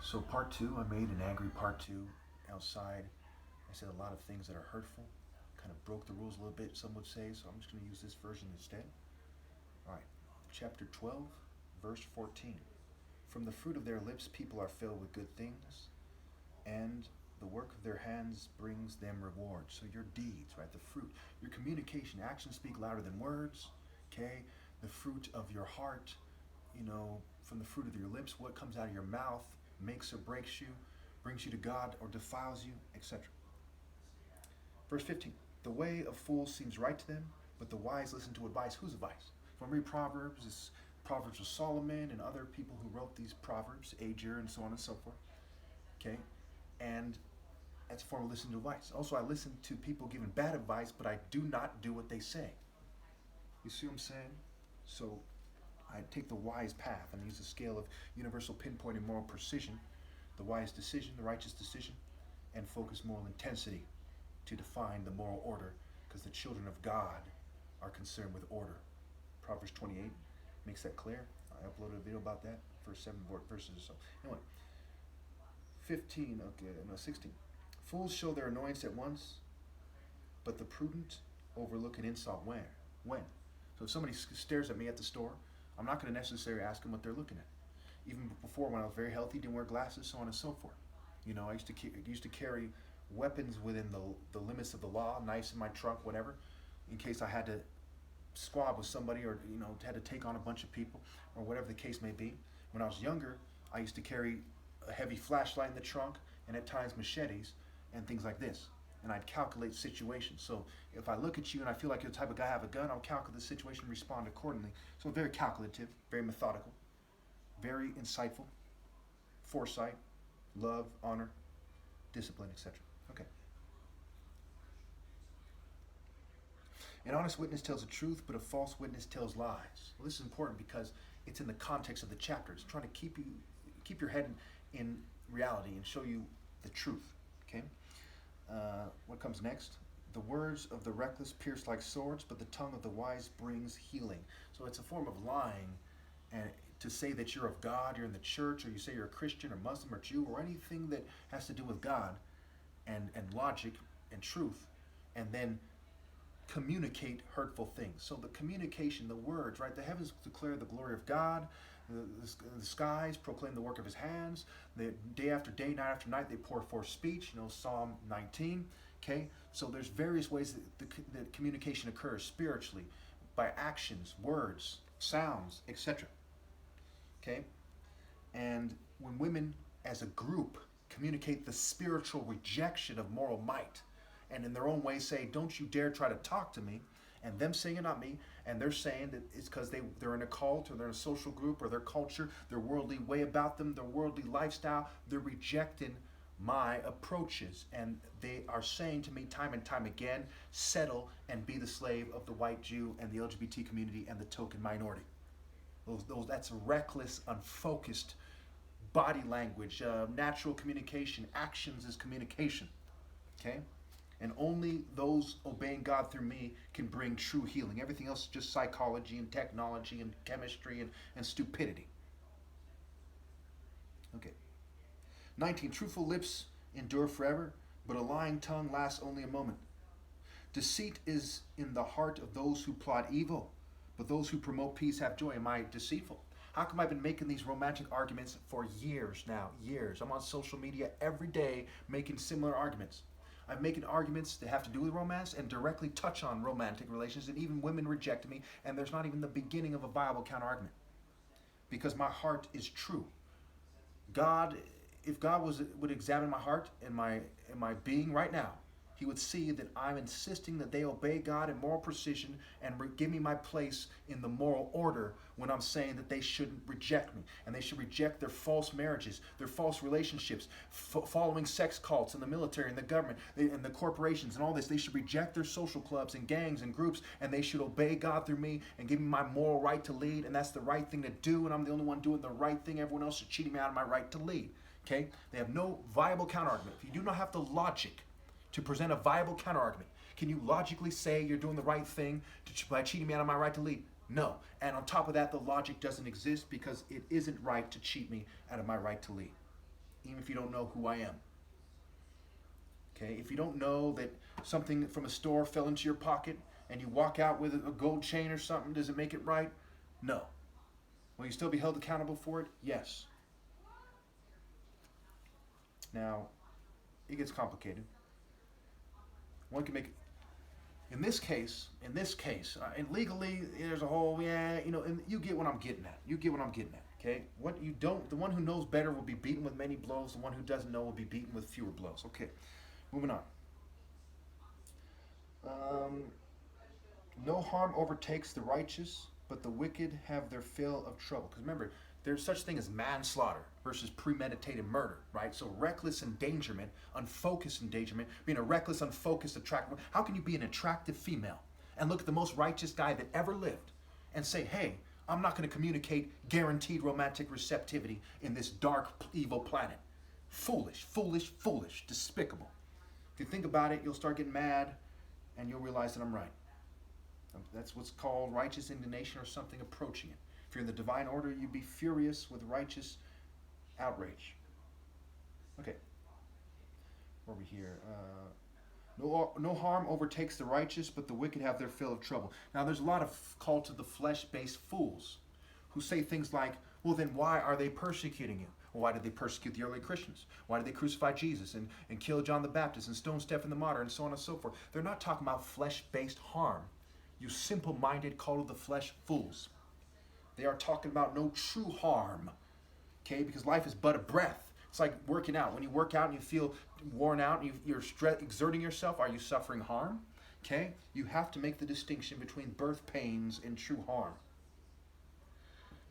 So part two, I made an angry part two outside. I said a lot of things that are hurtful, kind of broke the rules a little bit, some would say, so I'm just going to use this version instead. All right, chapter 12, verse 14. From the fruit of their lips, people are filled with good things, and the work of their hands brings them reward. So your deeds, right? The fruit, your communication, actions speak louder than words, okay? The fruit of your heart, from the fruit of your lips, what comes out of your mouth makes or breaks you, brings you to God or defiles you, etc. Verse 15. The way of fools seems right to them, but the wise listen to advice. Whose advice? From read Proverbs, it's Proverbs of Solomon and other people who wrote these Proverbs, Ager and so on and so forth. Okay? And that's a form of listening to advice. Also, I listen to people giving bad advice, but I do not do what they say. You see what I'm saying? So I take the wise path and use the scale of universal pinpoint and moral precision, the wise decision, the righteous decision, and focus moral intensity to define the moral order, because the children of God are concerned with order. Proverbs 28 makes that clear. I uploaded a video about that, first 7 verses or so. Anyway, 16. Fools show their annoyance at once, but the prudent overlook an insult when? So if somebody stares at me at the store, I'm not going to necessarily ask them what they're looking at. Even before, when I was very healthy, didn't wear glasses, so on and so forth. I used to carry weapons within the limits of the law, knives in my trunk, whatever, in case I had to squab with somebody or had to take on a bunch of people or whatever the case may be. When I was younger, I used to carry a heavy flashlight in the trunk and at times machetes and things like this. And I'd calculate situations. So if I look at you and I feel like you're the type of guy have a gun, I'll calculate the situation and respond accordingly. So very calculative, very methodical, very insightful, foresight, love, honor, discipline, etc. Okay. An honest witness tells the truth, but a false witness tells lies. Well, this is important because it's in the context of the chapter. It's trying to keep your head in reality and show you the truth. Okay. What comes next? The words of the reckless pierce like swords, but the tongue of the wise brings healing. So it's a form of lying, and to say that you're of God, you're in the church, or you say you're a Christian or Muslim or Jew or anything that has to do with God and logic and truth, and then communicate hurtful things. So the communication, the words, right? The heavens declare the glory of God. The skies proclaim the work of his hands. The day after day, night after night, they pour forth speech. Psalm 19. Okay, so there's various ways that communication occurs spiritually, by actions, words, sounds, etc. Okay, and when women as a group communicate the spiritual rejection of moral might, and in their own way say, don't you dare try to talk to me, and them saying it, not me, and they're saying that it's because they're in a cult or they're in a social group or their culture, their worldly way about them, their worldly lifestyle, they're rejecting my approaches, and they are saying to me time and time again, settle and be the slave of the white Jew and the LGBT community and the token minority. That's reckless, unfocused body language, natural communication. Actions is communication. Okay? And only those obeying God through me can bring true healing. Everything else is just psychology and technology and chemistry and stupidity. Okay. 19. Truthful lips endure forever, but a lying tongue lasts only a moment. Deceit is in the heart of those who plot evil, but those who promote peace have joy. Am I deceitful? How come I've been making these romantic arguments for years now? Years. I'm on social media every day making similar arguments. I'm making arguments that have to do with romance and directly touch on romantic relations, and even women reject me, and there's not even the beginning of a viable counter-argument. Because my heart is true. If God would examine my heart and my being right now, he would see that I'm insisting that they obey God in moral precision and give me my place in the moral order when I'm saying that they shouldn't reject me. And they should reject their false marriages, their false relationships, following sex cults in the military and the government and the corporations and all this. They should reject their social clubs and gangs and groups, and they should obey God through me and give me my moral right to lead. And that's the right thing to do, and I'm the only one doing the right thing. Everyone else is cheating me out of my right to lead. Okay? They have no viable counterargument. If you do not have the logic to present a viable counterargument, can you logically say you're doing the right thing by cheating me out of my right to lead? No. And on top of that, the logic doesn't exist because it isn't right to cheat me out of my right to lead. even if you don't know who I am. Okay, if you don't know that something from a store fell into your pocket and you walk out with a gold chain or something, does it make it right? No. Will you still be held accountable for it? Yes. Now, it gets complicated. One can make, in this case, and legally, there's a whole, and you get what I'm getting at. You get what I'm getting at, okay? What you don't, the one who knows better will be beaten with many blows. The one who doesn't know will be beaten with fewer blows. Okay, moving on. No harm overtakes the righteous, but the wicked have their fill of trouble. Because remember, there's such thing as manslaughter versus premeditated murder, right? So reckless endangerment, unfocused endangerment, being a reckless, unfocused, attractive. How can you be an attractive female and look at the most righteous guy that ever lived and say, hey, I'm not going to communicate guaranteed romantic receptivity in this dark, evil planet? Foolish, foolish, foolish, despicable. If you think about it, you'll start getting mad and you'll realize that I'm right. That's what's called righteous indignation or something approaching it. If you're in the divine order, you'd be furious with righteous outrage. Okay. Where are we here? No harm overtakes the righteous, but the wicked have their fill of trouble. Now, there's a lot of cult of the flesh-based fools who say things like, well, then why are they persecuting you? Well, why did they persecute the early Christians? Why did they crucify Jesus and kill John the Baptist and stone Stephen the martyr and so on and so forth? They're not talking about flesh-based harm. You simple-minded, cult of the flesh fools. They are talking about no true harm, okay? Because life is but a breath. It's like working out. When you work out and you feel worn out and you're exerting yourself, are you suffering harm? Okay? You have to make the distinction between birth pains and true harm.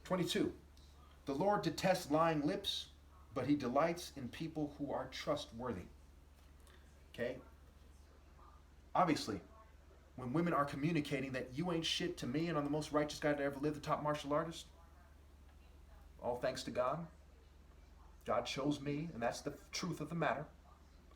22. The Lord detests lying lips, but he delights in people who are trustworthy. Okay? Obviously, when women are communicating that you ain't shit to me and I'm the most righteous guy to ever live, the top martial artist, all thanks to God. God chose me, and that's the truth of the matter.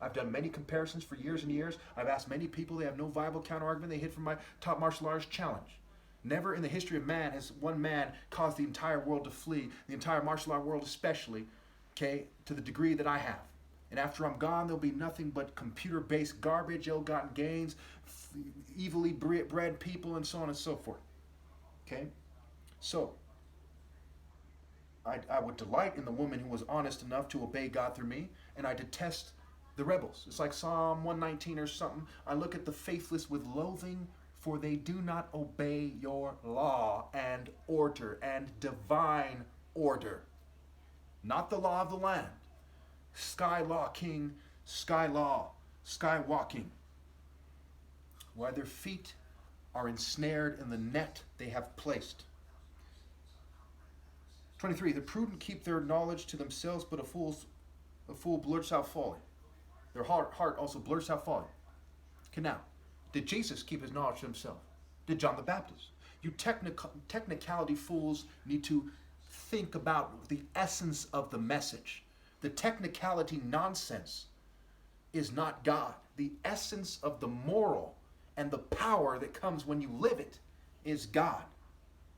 I've done many comparisons for years and years. I've asked many people. They have no viable counter-argument. They hit from my top martial artist challenge. Never in the history of man has one man caused the entire world to flee, the entire martial art world especially, okay, to the degree that I have. And after I'm gone, there'll be nothing but computer-based garbage, ill-gotten gains, evilly bred people, and so on and so forth. Okay? So, I would delight in the woman who was honest enough to obey God through me, and I detest the rebels. It's like Psalm 119 or something. I look at the faithless with loathing, for they do not obey your law and order and divine order. Not the law of the land. Sky law king, sky law, sky walking. Why their feet are ensnared in the net they have placed. 23. The prudent keep their knowledge to themselves, but a fool blurts out folly. Their heart also blurts out folly. Okay, now, did Jesus keep his knowledge to himself? Did John the Baptist? You technicality fools need to think about the essence of the message. The technicality nonsense is not God. The essence of the moral and the power that comes when you live it is God.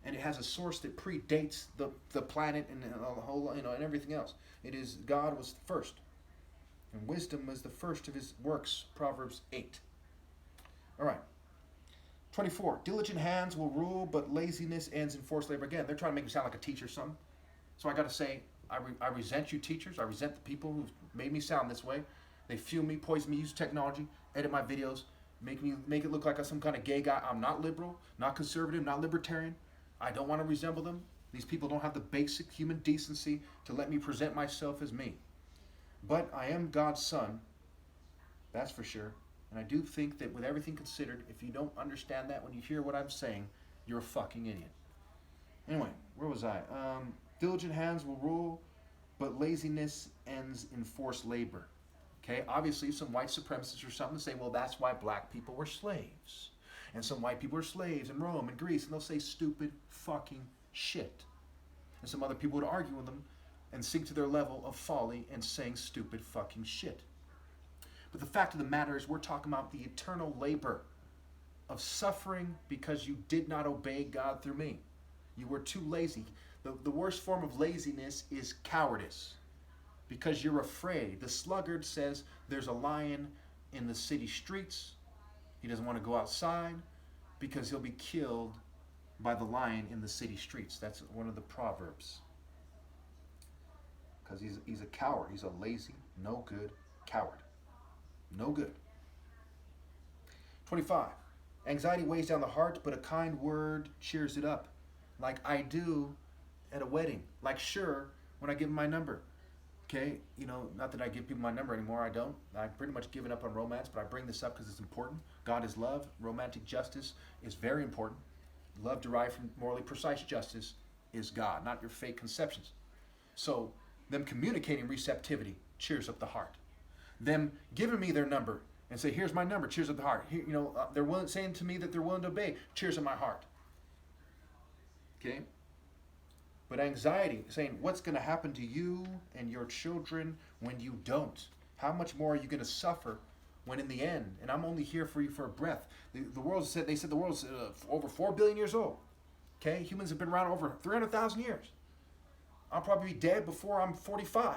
And it has a source that predates the planet and the whole, and everything else. It is, God was first. And wisdom was the first of his works, Proverbs 8. All right. 24. Diligent hands will rule, but laziness ends in forced labor. Again, they're trying to make me sound like a teacher or something. So I got to say, I resent you teachers. I resent the people who've made me sound this way. They fuel me, poison me, use technology, edit my videos, make it look like I'm some kind of gay guy. I'm not liberal, not conservative, not libertarian. I don't want to resemble them. These people don't have the basic human decency to let me present myself as me. But I am God's son, that's for sure. And I do think that with everything considered, if you don't understand that when you hear what I'm saying, you're a fucking idiot. Anyway, where was I? Diligent hands will rule, but laziness ends in forced labor. Okay, obviously some white supremacists or something say, well, that's why black people were slaves. And some white people were slaves in Rome and Greece, and they'll say stupid fucking shit. And some other people would argue with them and sink to their level of folly and saying stupid fucking shit. But the fact of the matter is we're talking about the eternal labor of suffering because you did not obey God through me. You were too lazy. The worst form of laziness is cowardice. because you're afraid. The sluggard says there's a lion in the city streets. He doesn't want to go outside because he'll be killed by the lion in the city streets. That's one of the Proverbs. Because he's a coward. He's a lazy, no good coward. No good. 25. Anxiety weighs down the heart, but a kind word cheers it up. Like I do at a wedding. Like sure, when I give them my number. Okay, not that I give people my number anymore. I don't. I've pretty much given up on romance, but I bring this up because it's important. God is love. Romantic justice is very important. Love derived from morally precise justice is God, not your fake conceptions. So them communicating receptivity cheers up the heart. Them giving me their number and say, here's my number, cheers up the heart. Here, they're saying to me that they're willing to obey, cheers up my heart. Okay? But anxiety, saying, what's going to happen to you and your children when you don't? How much more are you going to suffer when in the end, and I'm only here for you for a breath. They said the world's over 4 billion years old. Okay? Humans have been around over 300,000 years. I'll probably be dead before I'm 45.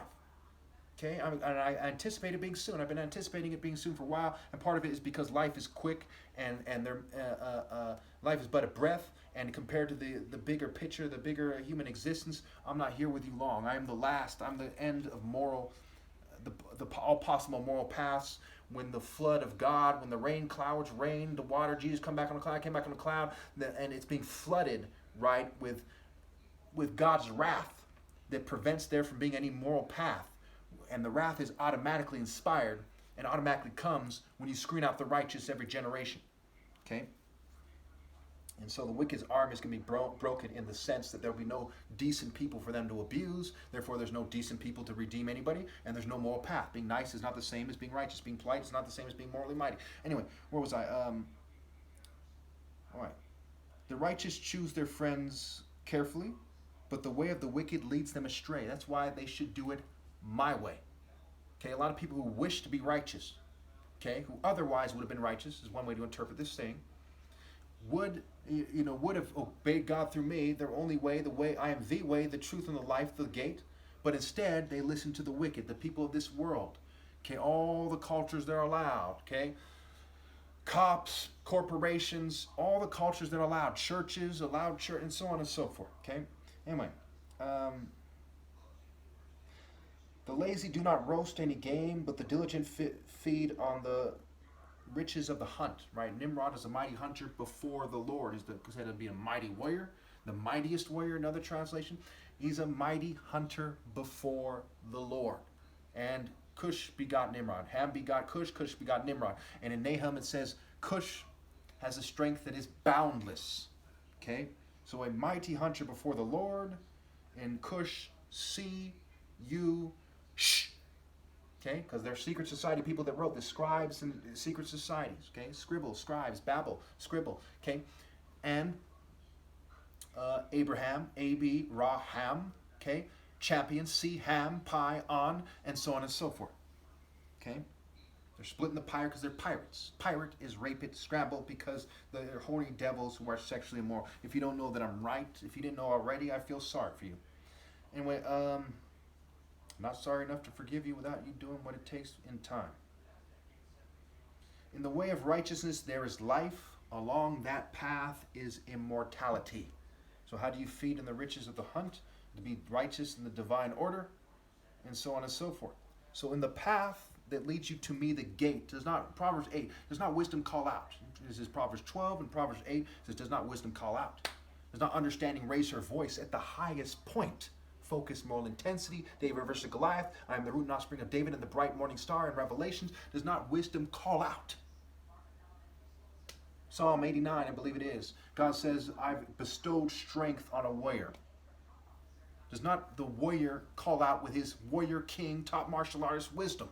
Okay, I anticipate it being soon. I've been anticipating it being soon for a while, and part of it is because life is quick, and life is but a breath. And compared to the bigger picture, the bigger human existence, I'm not here with you long. I am the last. I'm the end of all possible moral paths. When the flood of God, when the rain clouds rain, the water, Jesus came back on a cloud, and it's being flooded, right, with God's wrath that prevents there from being any moral path. And the wrath is automatically inspired and automatically comes when you screen out the righteous every generation. Okay? And so the wicked's arm is going to be broken in the sense that there will be no decent people for them to abuse. Therefore, there's no decent people to redeem anybody. And there's no moral path. Being nice is not the same as being righteous. Being polite is not the same as being morally mighty. Anyway, where was I? All right. The righteous choose their friends carefully, but the way of the wicked leads them astray. That's why they should do it my way. Okay, a lot of people who wish to be righteous, okay, who otherwise would have been righteous, is one way to interpret this thing, would have obeyed God through me, their only way, the way, I am the way, the truth, and the life, the gate. But instead, they listen to the wicked, the people of this world. Okay, all the cultures that are allowed, okay, cops, corporations, all the cultures that are allowed, churches, allowed church, and so on and so forth. Okay, anyway. The lazy do not roast any game, but the diligent feed on the riches of the hunt. Right? Nimrod is a mighty hunter before the Lord. He's said to be a mighty warrior, the mightiest warrior. Another translation. He's a mighty hunter before the Lord. And Cush begot Nimrod. Ham begot Cush. Cush begot Nimrod. And in Nahum it says Cush has a strength that is boundless. Okay, so a mighty hunter before the Lord. In Cush, C-U-Sh. Okay, because they're secret society people that wrote the scribes and secret societies. Okay, scribble, scribes, babble, scribble. Okay, and Abraham, A-B, Ra-Ham. Okay, champion, C-Ham, Pi, On, and so on and so forth. Okay, they're splitting the pyre because they're pirates. Pirate is rape it, scramble, because they're horny devils who are sexually immoral. If you don't know that I'm right, if you didn't know already, I feel sorry for you. Anyway, not sorry enough to forgive you without you doing what it takes in time. In the way of righteousness there is life. Along that path is immortality. So how do you feed in the riches of the hunt? To be righteous in the divine order, and so on and so forth. So in the path that leads you to me, the gate, Proverbs 8, does not wisdom call out? This is Proverbs 12 and Proverbs 8 says, does not wisdom call out? Does not understanding raise her voice at the highest point? Focus, moral intensity, David versus Goliath, I am the root and offspring of David and the bright morning star in Revelations. Does not wisdom call out? Psalm 89, I believe it is. God says, I've bestowed strength on a warrior. Does not the warrior call out with his warrior king, top martial artist wisdom?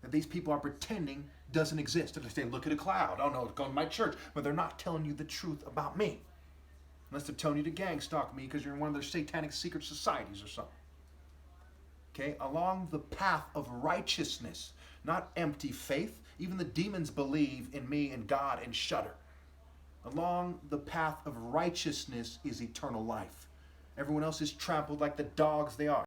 That these people are pretending doesn't exist. They say, look at a cloud. Oh no, go to my church. But they're not telling you the truth about me. Unless they're telling you to gang stalk me because you're in one of their satanic secret societies or something. Okay, along the path of righteousness, not empty faith. Even the demons believe in me and God and shudder. Along the path of righteousness is eternal life. Everyone else is trampled like the dogs they are.